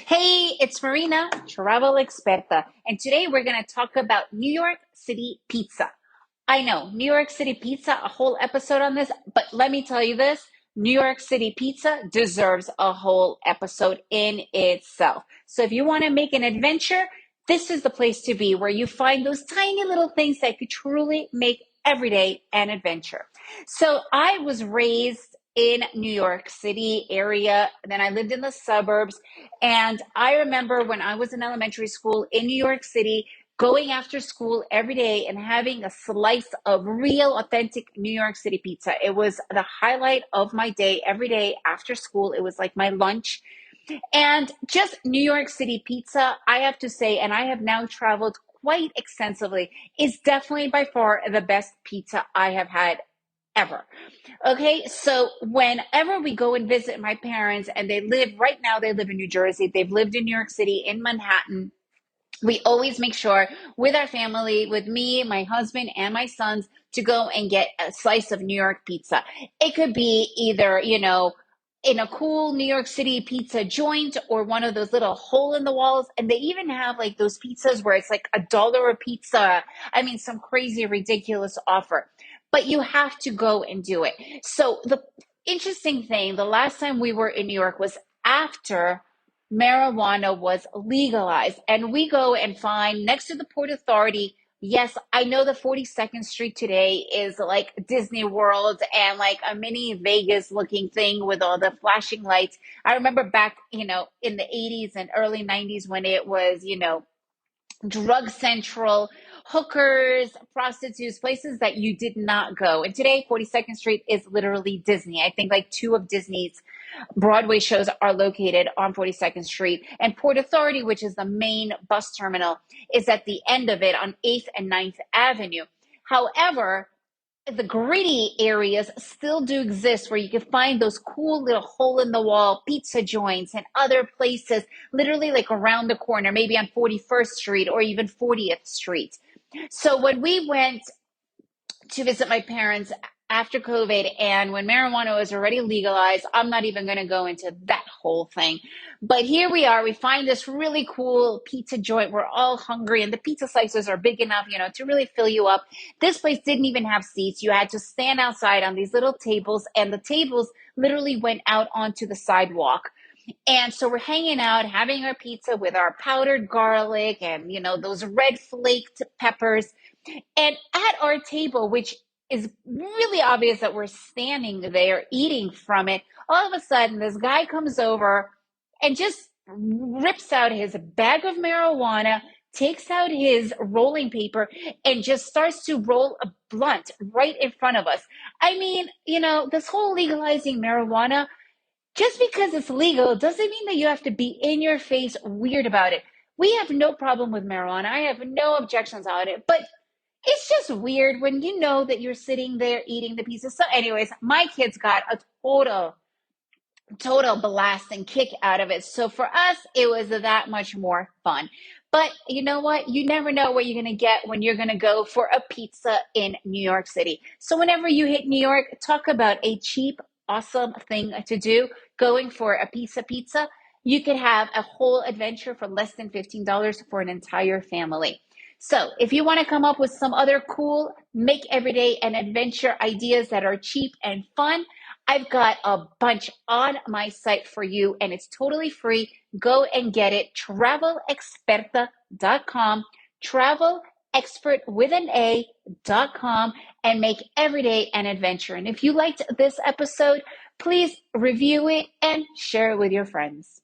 Hey, it's Marina, Travel Experta, and today we're going to talk about New York City pizza. I know, New York City pizza, a whole episode on this, but let me tell you this, New York City pizza deserves a whole episode in itself. So if you want to make an adventure, this is the place to be where you find those tiny little things that could truly make every day an adventure. So I was raised in New York City area, then I lived in the suburbs, and I remember when I was in elementary school in New York City, going after school every day and having a slice of real authentic New York City pizza. It was the highlight of my day every day after school. It was like my lunch. And just New York City pizza, I have to say, and I have now traveled quite extensively, is definitely by far the best pizza I have had ever. Okay, so whenever we go and visit my parents, and they live in New Jersey, they've lived in New York City, in Manhattan, we always make sure with our family, with me, my husband, and my sons, to go and get a slice of New York pizza. It could be either, in a cool New York City pizza joint or one of those little hole in the walls. And they even have like those pizzas where it's like $1 a pizza. I mean, some crazy, ridiculous offer. But you have to go and do it. So the interesting thing, the last time we were in New York was after marijuana was legalized. And we go and find next to the Port Authority. Yes, I know the 42nd Street today is like Disney World and like a mini Vegas looking thing with all the flashing lights. I remember back, in the 80s and early 90s when it was, drug central, hookers, prostitutes, places that you did not go. And today, 42nd Street is literally Disney. I think like two of Disney's Broadway shows are located on 42nd Street. And Port Authority, which is the main bus terminal, is at the end of it on 8th and 9th Avenue. However, the gritty areas still do exist where you can find those cool little hole in the wall pizza joints and other places literally like around the corner, maybe on 41st Street or even 40th Street. So when we went to visit my parents after COVID and when marijuana was already legalized, I'm not even going to go into that whole thing. But here we are. We find this really cool pizza joint. We're all hungry and the pizza slices are big enough, to really fill you up. This place didn't even have seats. You had to stand outside on these little tables and the tables literally went out onto the sidewalk. And so we're hanging out, having our pizza with our powdered garlic and, those red flaked peppers. And at our table, which is really obvious that we're standing there eating from it, all of a sudden this guy comes over and just rips out his bag of marijuana, takes out his rolling paper, and just starts to roll a blunt right in front of us. I mean, this whole legalizing marijuana, just because it's legal doesn't mean that you have to be in your face weird about it. We have no problem with marijuana. I have no objections on it, but it's just weird when you know that you're sitting there eating the pizza. So, anyways, my kids got a total blast and kick out of it. So for us, it was that much more fun. But you know what? You never know what you're going to get when you're going to go for a pizza in New York City. So whenever you hit New York, talk about a cheap, awesome thing to do. Going for a pizza. You could have a whole adventure for less than $15 for an entire family. So if you want to come up with some other cool, make every day an adventure ideas that are cheap and fun, I've got a bunch on my site for you and it's totally free. Go and get it. TravelExperta.com. Travel expert with an A.com and make every day an adventure. And if you liked this episode, please review it and share it with your friends.